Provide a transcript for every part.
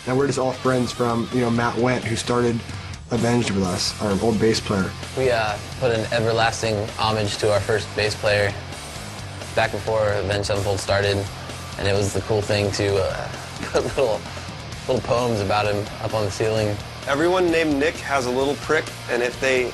And we're just all friends from, Matt Went, who started Avenged with us, our old bass player. We put an everlasting homage to our first bass player back before Avenged Sevenfold started, and it was the cool thing to put little poems about him up on the ceiling. Everyone named Nick has a little prick, and if they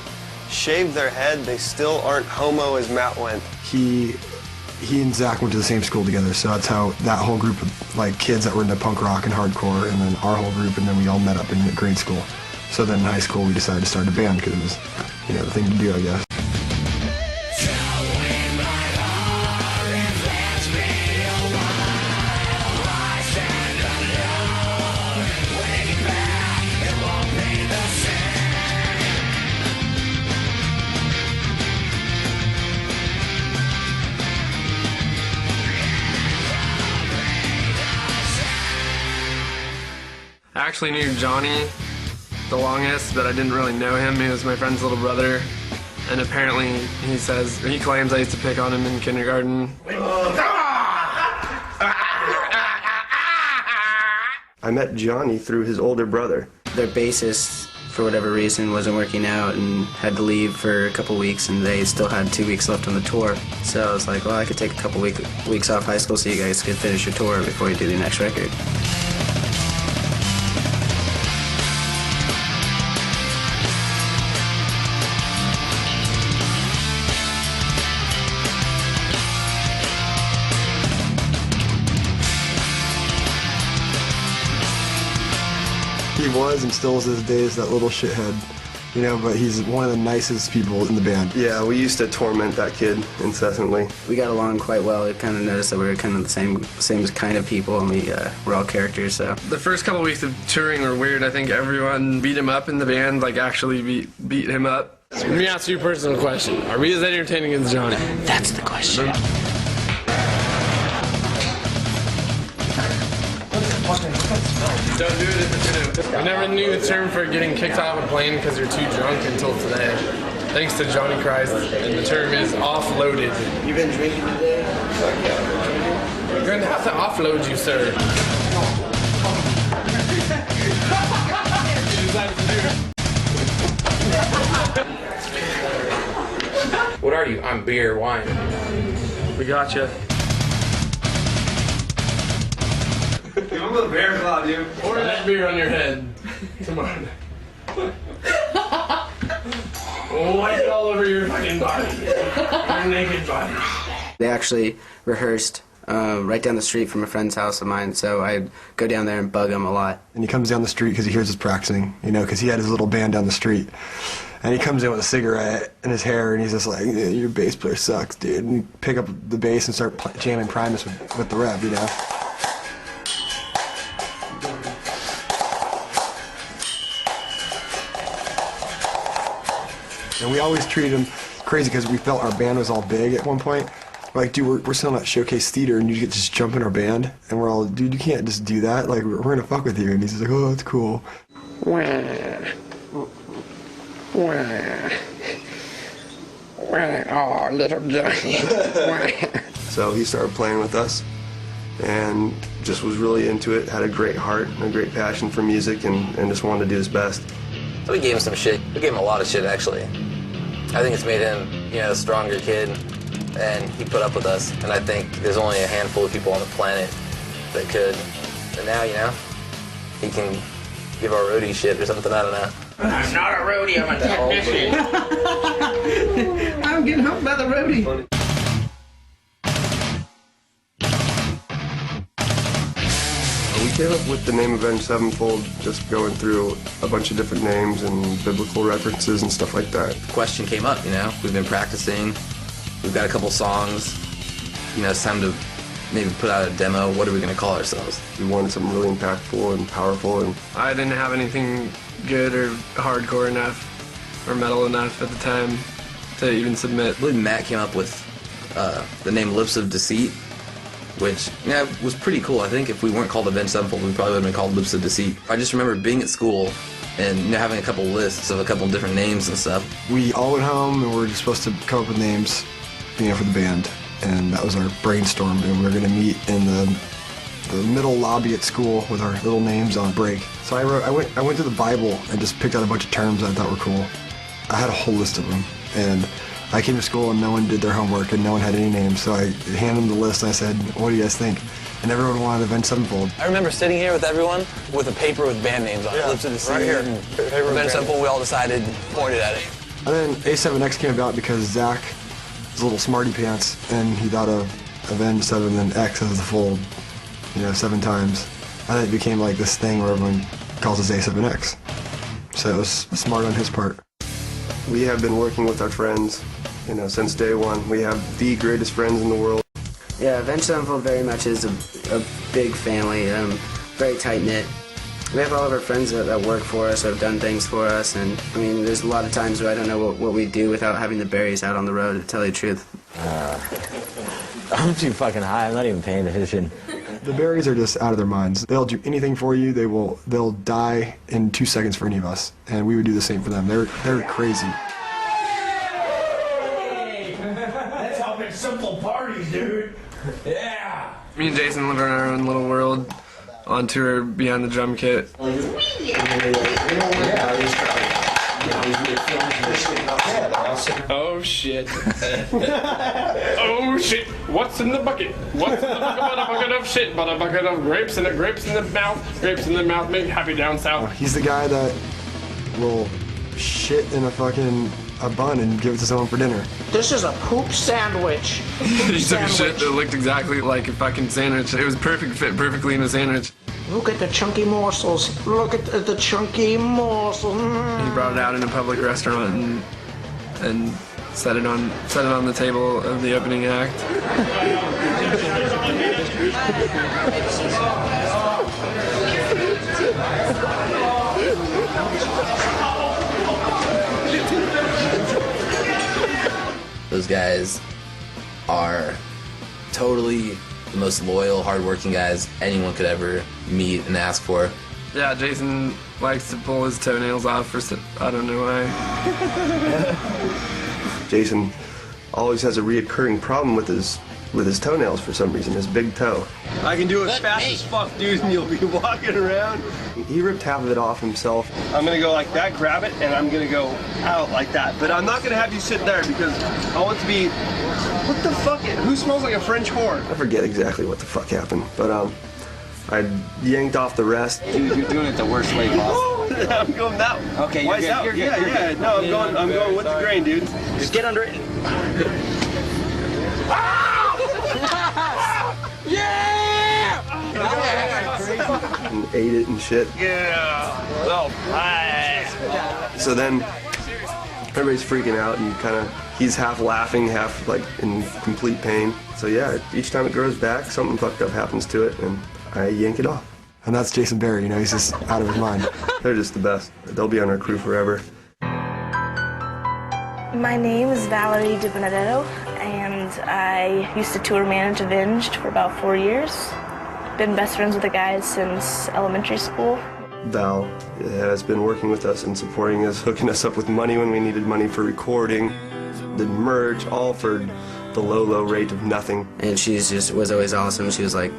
shave their head, they still aren't homo as Matt Went. He and Zach went to the same school together, so that's how that whole group of kids that were into punk rock and hardcore, and then our whole group, and then we all met up in grade school. So then in high school we decided to start a band because it was, the thing to do, I guess. I actually knew Johnny the longest, but I didn't really know him. He was my friend's little brother, and apparently he claims I used to pick on him in kindergarten. I met Johnny through his older brother. Their bassist, for whatever reason, wasn't working out and had to leave for a couple weeks, and they still had 2 weeks left on the tour. So I was like, well, I could take a couple weeks off high school so you guys could finish your tour before you do the next record. He was and still is these days that little shithead, but he's one of the nicest people in the band. Yeah, we used to torment that kid incessantly. We got along quite well. We kind of noticed that we were kind of the same kind of people, and we're all characters, so. The first couple weeks of touring were weird. I think everyone beat him up in the band, actually beat him up. Let me ask you a personal question. Are we as entertaining as Johnny? That's the question. Don't do it if it's new. I never knew the term for getting kicked out of a plane because you're too drunk until today. Thanks to Johnny Christ, and the term is offloaded. You been drinking today? We're going to have to offload you, sir. What are you? I'm beer, wine. We got you. Give him a bear claw, dude. Pour that beer on your head. Come on. Wipe it all over your fucking body. Your naked body. They actually rehearsed right down the street from a friend's house of mine, so I'd go down there and bug him a lot. And he comes down the street because he hears us practicing, because he had his little band down the street. And he comes in with a cigarette in his hair, and he's just like, yeah, your bass player sucks, dude. And you pick up the bass and start jamming Primus with the rev, And we always treated him crazy because we felt our band was all big at one point. We're like, dude, we're selling at Showcase Theater, and you get to just jump in our band. And we're all, dude, you can't just do that. We're going to fuck with you. And he's just like, oh, that's cool. Oh, little Johnny. So he started playing with us and just was really into it, had a great heart and a great passion for music, and just wanted to do his best. So we gave him some shit. We gave him a lot of shit, actually. I think it's made him, a stronger kid, and he put up with us. And I think there's only a handful of people on the planet that could. And now, he can give our roadie shit or something, I don't know. I'm not a roadie, I'm a technician. I'm getting helped by the roadie. We came up with the name Avenged Sevenfold just going through a bunch of different names and biblical references and stuff like that. The question came up, We've been practicing. We've got a couple songs. It's time to maybe put out a demo. What are we going to call ourselves? We wanted something really impactful and powerful. And I didn't have anything good or hardcore enough or metal enough at the time to even submit. I believe Matt came up with the name Lips of Deceit, which was pretty cool. I think if we weren't called Avenged Sevenfold, we probably would have been called Lips of Deceit. I just remember being at school and having a couple lists of a couple different names and stuff. We all went home and we were just supposed to come up with names, for the band. And that was our brainstorm. And we were going to meet in the the middle lobby at school with our little names on break. So I went to the Bible and just picked out a bunch of terms that I thought were cool. I had a whole list of them, and I came to school and no one did their homework and no one had any names, so I handed them the list and I said, what do you guys think? And everyone wanted Avenged Sevenfold. I remember sitting here with everyone with a paper with band names on it. Lips of the Sea. Right here. Avenged Sevenfold, we all decided, pointed at it. And then A7X came about because Zach was a little smarty pants and he thought of Avenged 7 and X as the fold, 7 times. And then it became like this thing where everyone calls us A7X. So it was smart on his part. We have been working with our friends, since day one. We have the greatest friends in the world. Yeah, Avenged Sevenfold very much is a big family, very tight-knit. We have all of our friends that work for us, have done things for us, and I mean, there's a lot of times where I don't know what we do without having the berries out on the road, to tell you the truth. I'm too fucking high, I'm not even paying attention. The berries are just out of their minds. They'll do anything for you. They'll die in 2 seconds for any of us, and we would do the same for them. They're crazy. Hey, that's helping simple parties, dude. Yeah. Me and Jason live in our own little world on tour beyond the drum kit. Oh shit. Oh shit. What's in the bucket? What's in the bucket but a bucket of shit? But a bucket of grapes and grapes in the mouth. Grapes in the mouth make happy down south. He's the guy that will shit in a bun and give it to someone for dinner. This is a poop sandwich. He took a shit that looked exactly like a fucking sandwich. It was perfect, fit perfectly in a sandwich. Look at the chunky morsels. Look at the chunky morsels. He brought it out in a public restaurant and set it on the table of the opening act. Those guys are totally the most loyal, hardworking guys anyone could ever meet and ask for. Yeah, Jason likes to pull his toenails off I don't know why. Jason always has a reoccurring problem with his toenails for some reason, his big toe. I can do it fast as fuck, dude, and you'll be walking around. He ripped half of it off himself. I'm gonna go like that, grab it, and I'm gonna go out like that. But I'm not gonna have you sit there because I want to be, what the fuck, who smells like a French whore? I forget exactly what the fuck happened, but I yanked off the rest. Dude, you're doing it the worst way possible. I'm going that way. Okay, you're good, out. You're good. Yeah. No, I'm going with the grain, dude. Just get under it. And ate it and shit. Yeah. Well, So then everybody's freaking out and he's half laughing, half like in complete pain. So yeah, each time it grows back, something fucked up happens to it and I yank it off. And that's Jason Barry, he's just out of his mind. They're just the best. They'll be on our crew forever. My name is Valerie DiBenedetto, and I used to tour manage Avenged for about 4 years. Been best friends with the guys since elementary school. Val has been working with us and supporting us, hooking us up with money when we needed money for recording, did merch, all for the low rate of nothing. And she was always awesome. She was like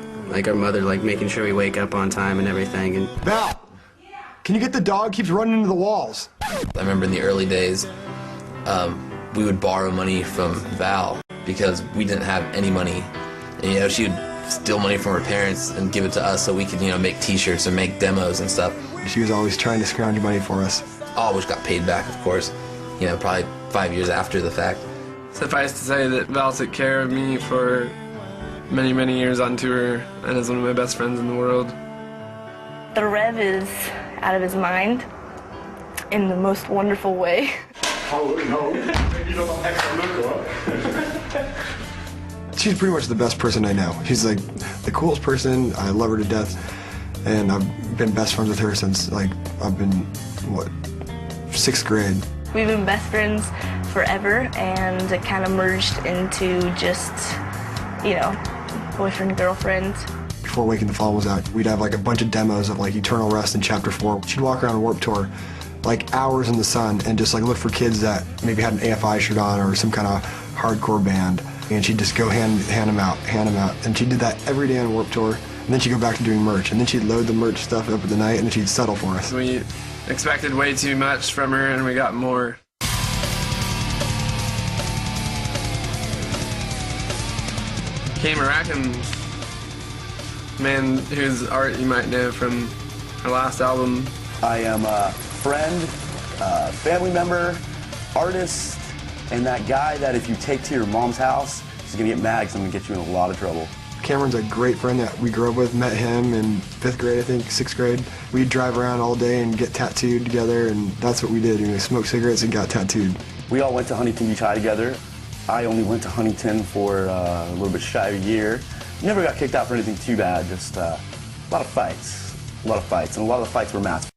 our mother, like making sure we wake up on time and everything. And Val, can you get the dog? Keeps running into the walls. I remember in the early days, we would borrow money from Val because we didn't have any money. And, she would steal money from her parents and give it to us so we could, make t-shirts and make demos and stuff. She was always trying to scrounge money for us. All which got paid back, of course, probably 5 years after the fact. Suffice to say that Val took care of me for many, many years on tour and is one of my best friends in the world. The Rev is out of his mind in the most wonderful way. She's pretty much the best person I know. She's like the coolest person. I love her to death. And I've been best friends with her since I've been, 6th grade. We've been best friends forever, and it kind of merged into just, boyfriend, girlfriend. Before Waking the Fall was out, we'd have a bunch of demos of Eternal Rest and Chapter 4. She'd walk around Warped Tour hours in the sun and just look for kids that maybe had an AFI shirt on or some kind of hardcore band. And she'd just go hand them out. And she did that every day on Warped Tour. and then she'd go back to doing merch, and then she'd load the merch stuff up at the night, and then she'd settle for us. We expected way too much from her, and we got more. Came a racking man whose art you might know from her last album. I am a friend, family member, artist, and that guy that if you take to your mom's house, she's gonna get mad because I'm gonna get you in a lot of trouble. Cameron's a great friend that we grew up with, met him in 5th grade, I think, 6th grade. We'd drive around all day and get tattooed together, and that's what we did. We smoked cigarettes and got tattooed. We all went to Huntington Beach High together. I only went to Huntington for a little bit shy of a year. Never got kicked out for anything too bad, just a lot of fights. And a lot of the fights were masked.